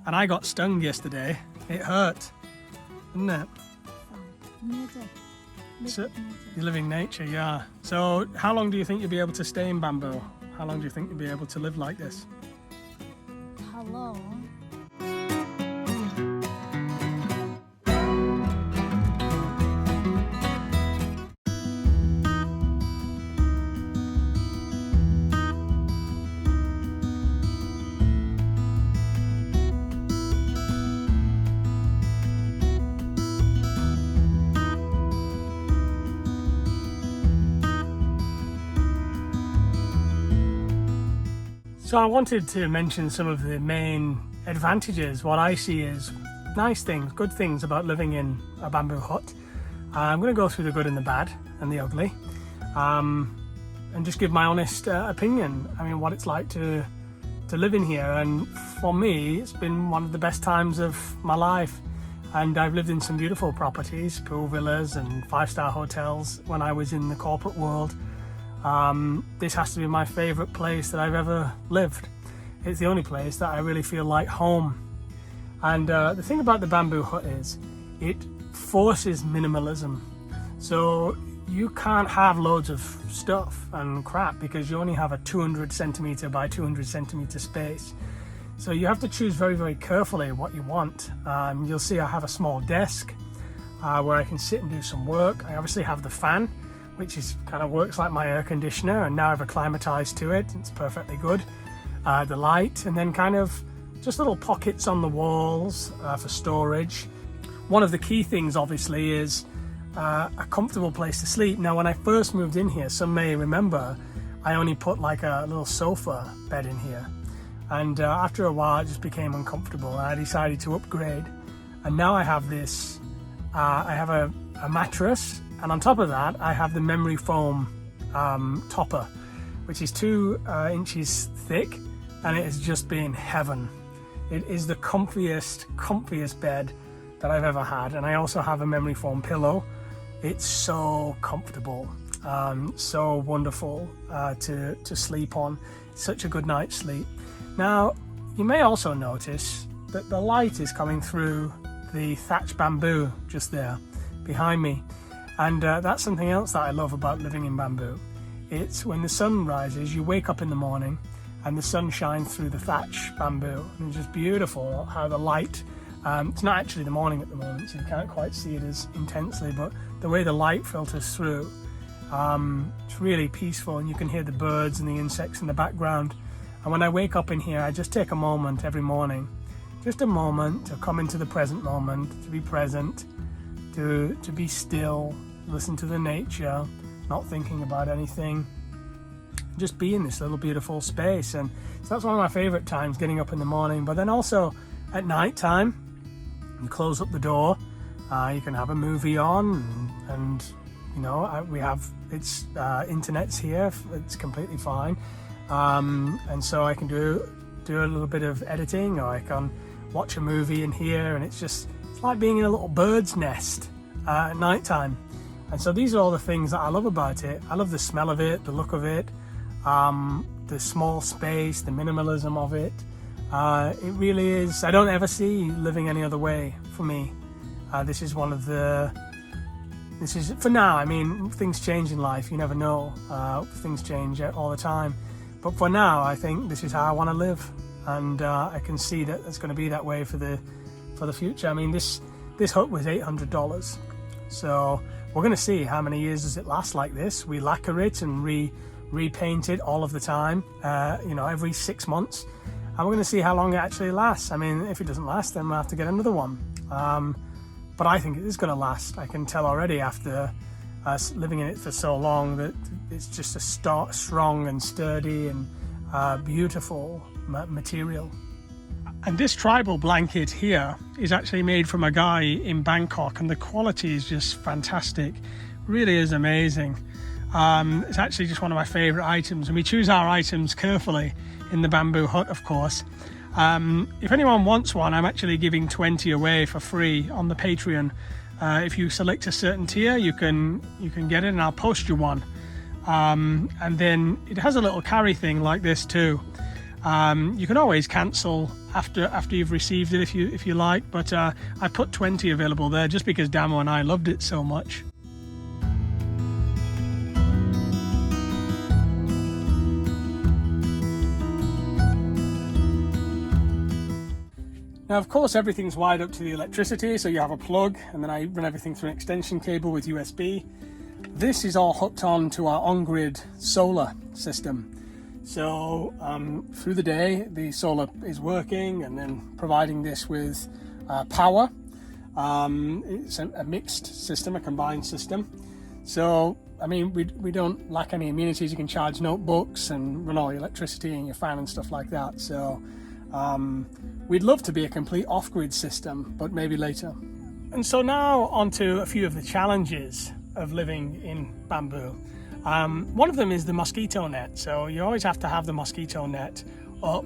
And I got stung yesterday. It hurt, didn't it? Nature. So, you live in nature, yeah. So how long do you think you'll be able to stay in bamboo? How long do you think you'll be able to live like this? How long? So I wanted to mention some of the main advantages, what I see as nice things, good things about living in a bamboo hut. I'm going to go through the good and the bad and the ugly, and just give my honest opinion. I mean, what it's like to live in here. And for me, it's been one of the best times of my life. And I've lived in some beautiful properties, pool villas and 5-star hotels when I was in the corporate world. This has to be my favourite place that I've ever lived. It's the only place that I really feel like home. And the thing about the bamboo hut is it forces minimalism. So you can't have loads of stuff and crap because you only have a 200 centimetre by 200 centimetre space. So you have to choose very, very carefully what you want. You'll see I have a small desk where I can sit and do some work. I obviously have the fan, which is kind of works like my air conditioner, and now I've acclimatized to it. It's perfectly good. The light, and then kind of just little pockets on the walls for storage. One of the key things, obviously, is a comfortable place to sleep. Now, when I first moved in here, some may remember, I only put like a little sofa bed in here. And after a while, it just became uncomfortable, and I decided to upgrade. And now I have this, I have a mattress, and on top of that, I have the memory foam topper, which is 2 inches thick, and it has just been heaven. It is the comfiest bed that I've ever had. And I also have a memory foam pillow. It's so comfortable, so wonderful to sleep on. It's such a good night's sleep. Now, you may also notice that the light is coming through the thatched bamboo just there behind me. And that's something else that I love about living in bamboo. It's when the sun rises, you wake up in the morning and the sun shines through the thatch bamboo. And it's just beautiful how the light, it's not actually the morning at the moment, so you can't quite see it as intensely, but the way the light filters through, it's really peaceful, and you can hear the birds and the insects in the background. And when I wake up in here, I just take a moment every morning, just a moment to come into the present moment, to be present, to be still, listen to the nature, not thinking about anything, just be in this little beautiful space. And so that's one of my favorite times, getting up in the morning. But then also at night time, you close up the door, you can have a movie on, and you know, we have internet's here, it's completely fine, and so I can do a little bit of editing, or I can watch a movie in here, and it's like being in a little bird's nest at night time. And so these are all the things that I love about it. I love the smell of it, the look of it, the small space, the minimalism of it. It really is, I don't ever see living any other way for me. This is for now. I mean, things change in life, you never know. Things change all the time. But for now, I think this is how I want to live. And I can see that it's going to be that way for the future. I mean, this hut was $800. So we're going to see how many years does it last like this. We lacquer it and repaint it all of the time, every 6 months. And we're going to see how long it actually lasts. I mean, if it doesn't last, then we'll have to get another one. But I think it is going to last. I can tell already after living in it for so long that it's just a strong and sturdy and beautiful material. And this tribal blanket here is actually made from a guy in Bangkok, and the quality is just fantastic. Really is amazing. It's actually just one of my favorite items, and we choose our items carefully in the bamboo hut, of course. If anyone wants one, I'm actually giving 20 away for free on the Patreon. If you select a certain tier, you can get it, and I'll post you one. And then it has a little carry thing like this too. You can always cancel after you've received it if you like, but I put 20 available there just because Damo and I loved it so much. Now, of course, everything's wired up to the electricity, so you have a plug, and then I run everything through an extension cable with USB. This is all hooked on to our on-grid solar system. So through the day, the solar is working and then providing this with power. It's a mixed system, a combined system. So, I mean, we don't lack any amenities. You can charge notebooks and run all your electricity and your fan and stuff like that. So we'd love to be a complete off-grid system, but maybe later. And so now on to a few of the challenges of living in bamboo. One of them is the mosquito net. So you always have to have the mosquito net up.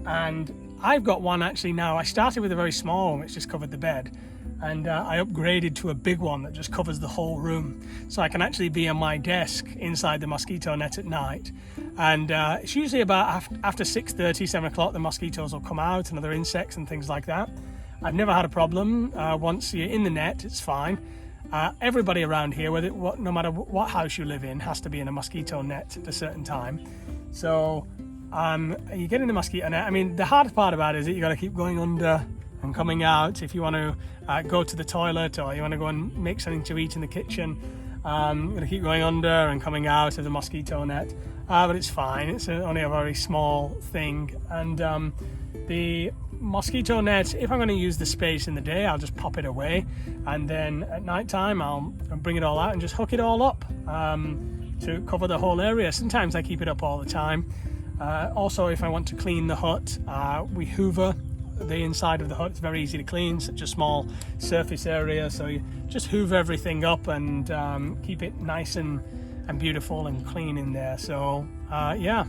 And I've got one actually now. I started with a very small one which just covered the bed. And I upgraded to a big one that just covers the whole room. So I can actually be on my desk inside the mosquito net at night. And it's usually about after 6:30, 7 o'clock, the mosquitoes will come out and other insects and things like that. I've never had a problem. Once you're in the net, it's fine. Everybody around here, no matter what house you live in, has to be in a mosquito net at a certain time. So you get in the mosquito net. I mean, the hard part about it is that you got to keep going under and coming out if you want to go to the toilet or you want to go and make something to eat in the kitchen. You're going to keep going under and coming out of the mosquito net. But it's fine. It's only a very small thing. And the mosquito net, if I'm going to use the space in the day, I'll just pop it away. And then at night time, I'll bring it all out and just hook it all up to cover the whole area. Sometimes I keep it up all the time. Also, if I want to clean the hut, we hoover the inside of the hut. It's very easy to clean, such a small surface area. So you just hoover everything up and keep it nice and beautiful and clean in there. So, yeah.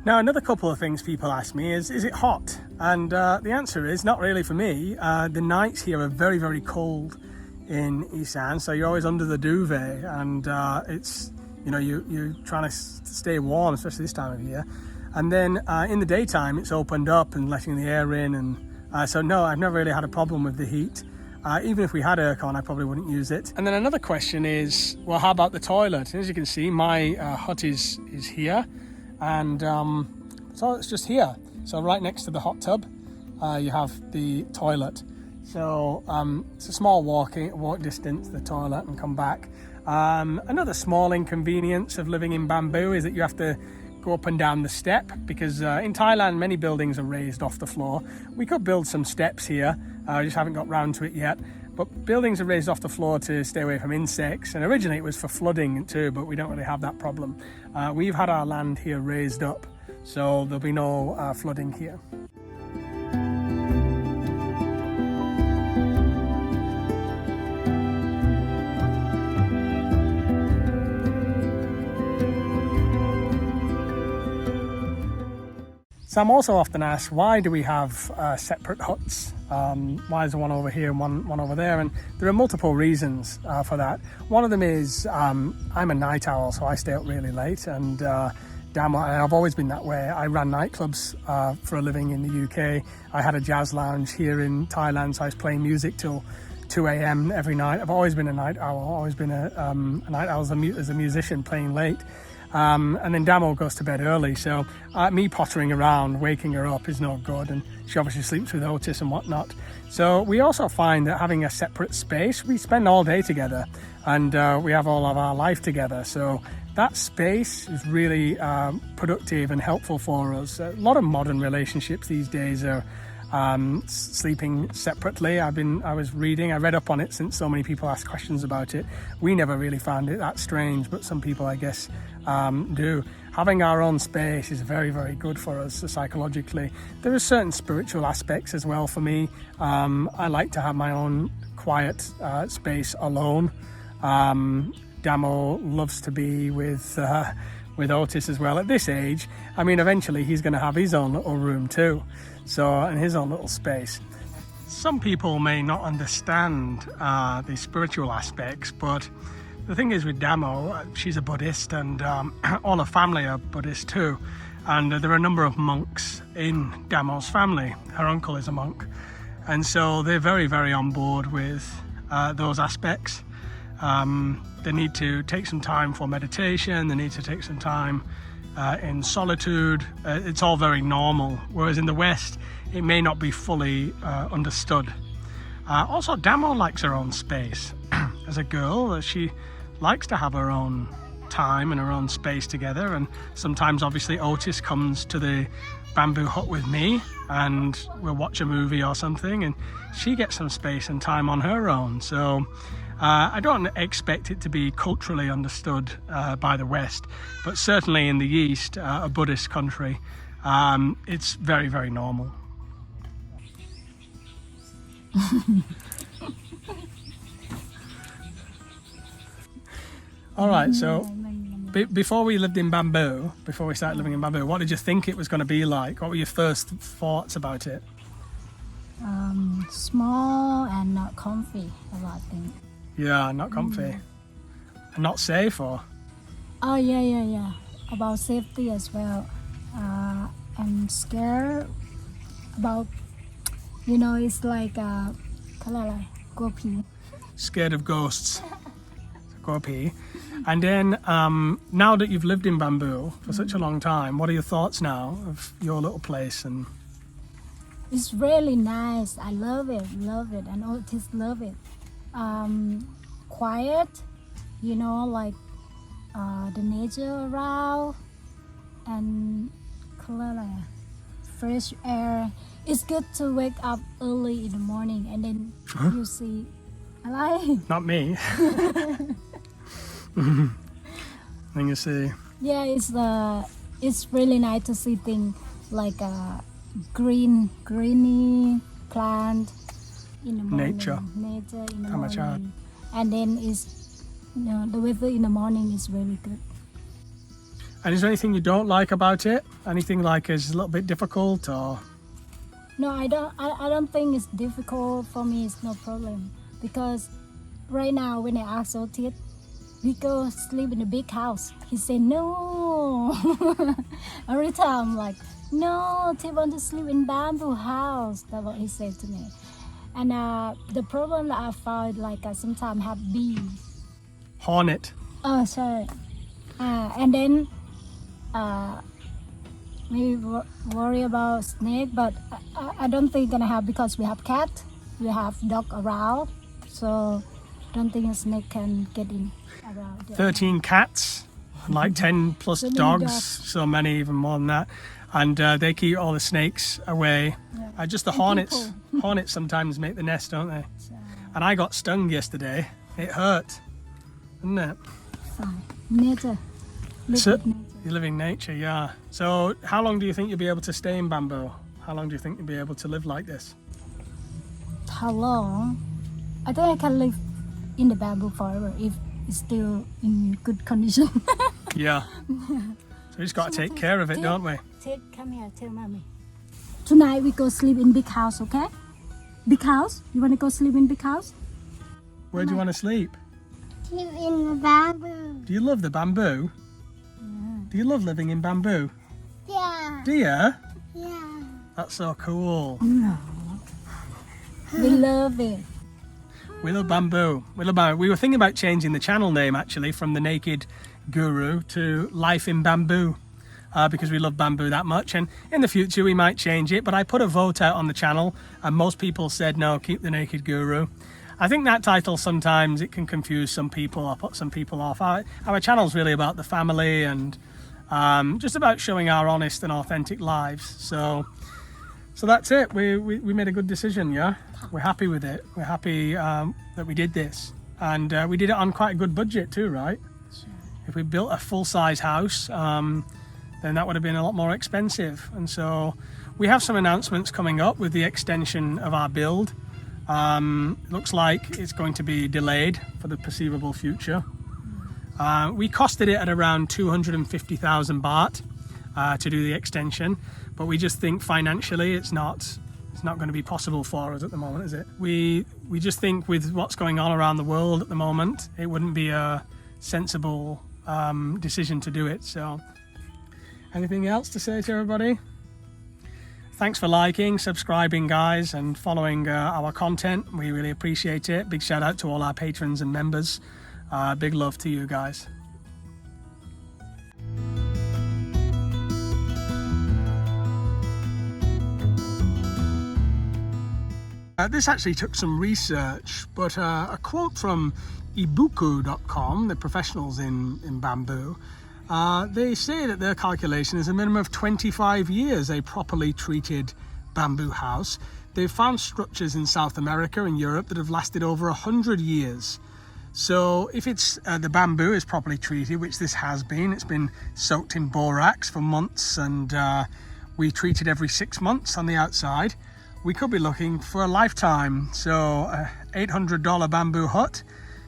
Now, another couple of things people ask me is it hot? And the answer is not really for me. The nights here are very, very cold in Isan, so you're always under the duvet, and it's, you know, you're trying to stay warm, especially this time of year. And then in the daytime, it's opened up and letting the air in, and so no, I've never really had a problem with the heat. Even if we had aircon, I probably wouldn't use it. And then another question is, well, how about the toilet? And as you can see, my hut is here. And so it's just here. So right next to the hot tub, you have the toilet. So it's a small walk distance to the toilet and come back. Another small inconvenience of living in bamboo is that you have to go up and down the step, because in Thailand many buildings are raised off the floor. We could build some steps here, I just haven't got round to it yet. But buildings are raised off the floor to stay away from insects, and originally it was for flooding too, but we don't really have that problem. We've had our land here raised up, so there'll be no flooding here. So I'm also often asked, why do we have separate huts? Why is there one over here and one over there? And there are multiple reasons for that. One of them is I'm a night owl, so I stay up really late, and Damo, I've always been that way. I ran nightclubs for a living in the UK. I had a jazz lounge here in Thailand, so I was playing music till 2 a.m. every night. I've always been a night owl. I've always been a night owl as a musician, playing late. And then Damo goes to bed early, so me pottering around, waking her up is no good, and she obviously sleeps with Otis and whatnot. So we also find that having a separate space, we spend all day together, and we have all of our life together. So that space is really productive and helpful for us. A lot of modern relationships these days are sleeping separately. I read up on it since so many people ask questions about it. We never really found it that strange, but some people, I guess, do. Having our own space is very, very good for us psychologically. There are certain spiritual aspects as well for me. I like to have my own quiet space alone. Damo loves to be with Otis as well. At this age, I mean, eventually he's going to have his own little room too, so, and his own little space. some people may not understand the spiritual aspects, but the thing is with Damo, she's a Buddhist and all her family are Buddhist too. And there are a number of monks in Damo's family. Her uncle is a monk. And so they're very, very on board with those aspects. They need to take some time for meditation. They need to take some time in solitude. It's all very normal. Whereas in the West, it may not be fully understood. Also, Damo likes her own space. As a girl, she likes to have her own time and her own space together. And sometimes, obviously, Otis comes to the bamboo hut with me and we'll watch a movie or something. And she gets some space and time on her own. So I don't expect it to be culturally understood by the West. But certainly in the East, a Buddhist country, it's very, very normal. All right, so before we lived in bamboo, before we started living in bamboo, what did you think it was going to be like? What were your first thoughts about it? Small and not comfy, a lot of things. Yeah, not comfy. And not safe, or? Oh, yeah. About safety as well. I'm scared about, it's like, gopi. Scared of ghosts. Gopi. And then, now that you've lived in bamboo for such a long time, what are your thoughts now of your little place? And it's really nice. I love it, and Otis love it. Quiet, like the nature around, and fresh air. It's good to wake up early in the morning and then you see. Not me. Then you see. Yeah, it's really nice to see things like greeny plant in the morning. Nature in the morning. And then the weather in the morning is really good. And is there anything you don't like about it? Anything like is a little bit difficult or? No, I don't think it's difficult. For me, it's no problem. Because right now when I ask Otis, we go sleep in a big house. He said no. Every time I'm like, no, they want to sleep in bamboo house. That's what he said to me. And the problem that I found, like I sometimes have bees. Hornet. Oh, sorry. And then we worry about snake, but I don't think gonna have because we have cat, we have dog around, so don't think a snake can get in around. 13 cats, like 10 plus So many dogs, dogs. so many, even more than that. And they keep all the snakes away. Yeah. Just the And hornets. people. Hornets sometimes make the nest, don't they? So, And I got stung yesterday. It hurt, didn't it? fine. Nature. Live So- with nature. You live in nature, yeah. So how long do you think you'll be able to stay in bamboo? How long do you think you'll be able to live like this? How long? I think I can live in the bamboo forever if it's still in good condition. Yeah. So we just got to take care of it, don't we? Ted, come here, tell mommy. Tonight we go sleep in big house, okay? Big house? You want to go sleep in big house? Where do you want to sleep? Live in the bamboo. Do you love the bamboo? Do you love living in bamboo? Yeah. Do you? Yeah. That's so cool. No. We love it. We love bamboo. We love bamboo. We were thinking about changing the channel name actually from The Naked Guru to Life in Bamboo because we love bamboo that much. And in the future we might change it. But I put a vote out on the channel and most people said no, keep The Naked Guru. I think that title sometimes it can confuse some people or put some people off. Our channel's really about the family and just about showing our honest and authentic lives. So that's it. We made a good decision, yeah? We're happy with it. We're happy that we did this. And we did it on quite a good budget too, right? Sure. If we built a full-size house, then that would have been a lot more expensive. And so we have some announcements coming up with the extension of our build. Looks like it's going to be delayed for the perceivable future. We costed it at around 250,000 baht to do the extension, but we just think financially it's not it's not going to be possible for us at the moment, is it? We just think with what's going on around the world at the moment, it wouldn't be a sensible decision to do it. So, anything else to say to everybody? Thanks for liking, subscribing, guys, and following our content. We really appreciate it. Big shout out to all our patrons and members. Big love to you guys. This actually took some research, but a quote from ibuku.com, the professionals in bamboo, they say that their calculation is a minimum of 25 years a properly treated bamboo house. They've found structures in South America and Europe that have lasted over 100 years. So if it's the bamboo is properly treated, which this has been, it's been soaked in borax for months, and we treat it every 6 months on the outside, we could be looking for a lifetime. So a $800 bamboo hut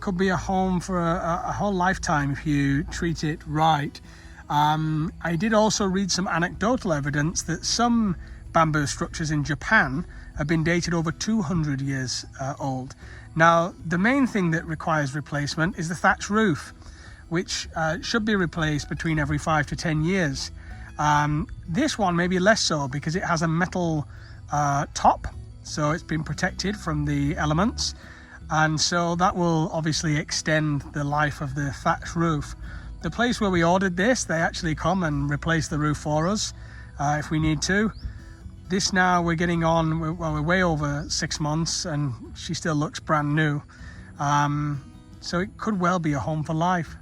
could be a home for a whole lifetime if you treat it right. I did also read some anecdotal evidence that some bamboo structures in Japan have been dated over 200 years old. Now, the main thing that requires replacement is the thatch roof, which should be replaced between every 5 to 10 years. This one may be less so because it has a metal top, so it's been protected from the elements, and so that will obviously extend the life of the thatch roof. The place where we ordered this, they actually come and replace the roof for us if we need to. This now we're getting on, well, we're way over 6 months and she still looks brand new. So it could well be a home for life.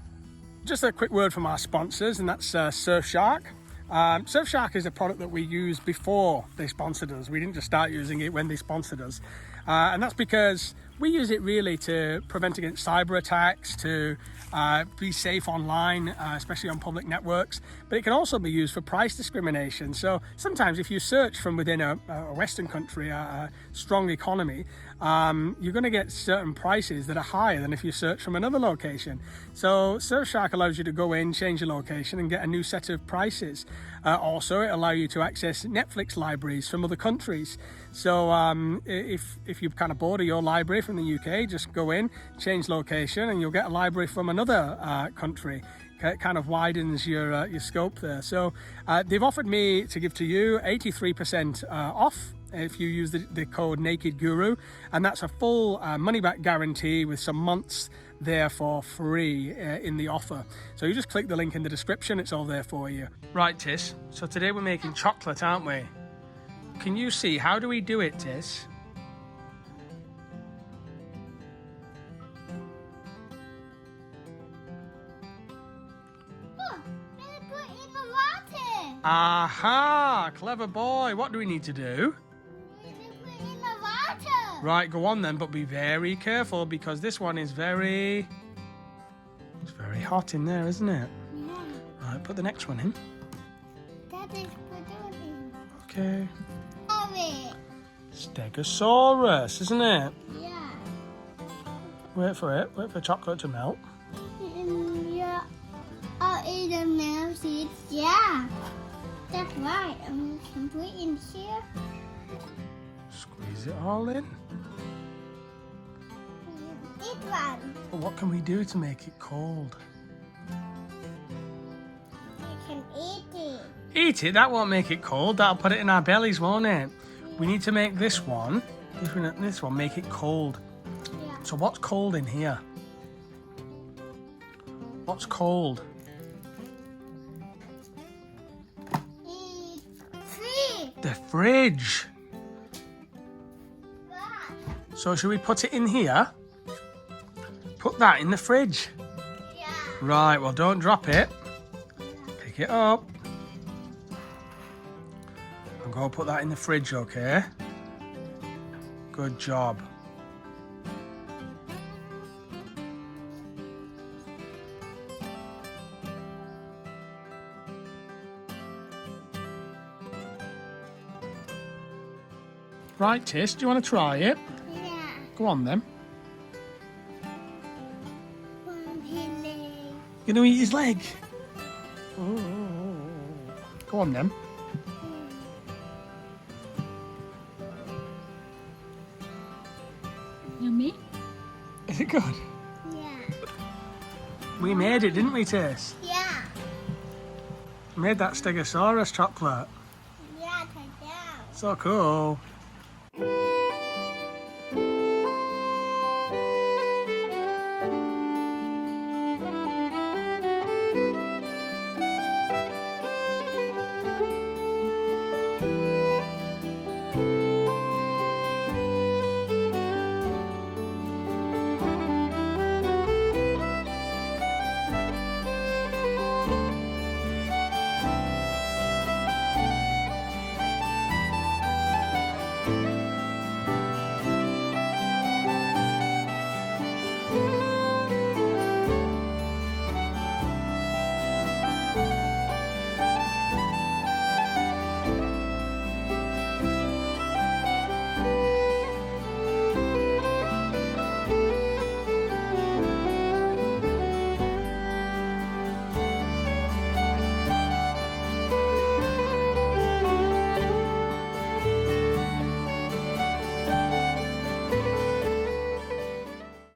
Just a quick word from our sponsors, and that's Surfshark. Surfshark is a product that we used before they sponsored us. We didn't just start using it when they sponsored us. And that's because we use it really to prevent against cyber attacks, to be safe online, especially on public networks. But it can also be used for price discrimination. So sometimes if you search from within a Western country, a strong economy, you're going to get certain prices that are higher than if you search from another location. So Surfshark allows you to go in, change your location, and get a new set of prices. Also, it allows you to access Netflix libraries from other countries. So if you're kind of bored of your library from the UK, just go in, change location, and you'll get a library from another country. It kind of widens your scope there. So they've offered me to give to you 83% off if you use the code Naked Guru, and that's a full money-back guarantee with some months there for free in the offer. So you just click the link in the description, it's all there for you. Right, Tis, so today we're making chocolate, aren't we? Can you see, how do we do it, Tis? Oh, let's put in the water. Aha, clever boy. What do we need to do? Let's put in the water. Right, go on then, but be very careful because this one is it's very hot in there, isn't it? Yeah. Right, put the next one in. That is put in. Okay. Sorry. Stegosaurus, isn't it? Yeah. Wait for it. Wait for chocolate to melt. Yeah. Oh, in the milk seeds. Yeah. That's right. I'm going to put in here. Squeeze it all in. This one. But what can we do to make it cold? I can eat it. Eat it? That won't make it cold. That'll put it in our bellies, won't it? We need to make this one, make it cold. Yeah. So what's cold in here? What's cold? The fridge. So should we put it in here? Put that in the fridge. Yeah. Right, well don't drop it. Pick it up. And go put that in the fridge, okay? Good job. Right, Tis, do you want to try it? Yeah. Go on then. One You're going to eat his leg? Go on then. it good? Yeah. We made it, didn't we, Tace? Yeah. We made that Stegosaurus chocolate. Yeah, take down. So cool.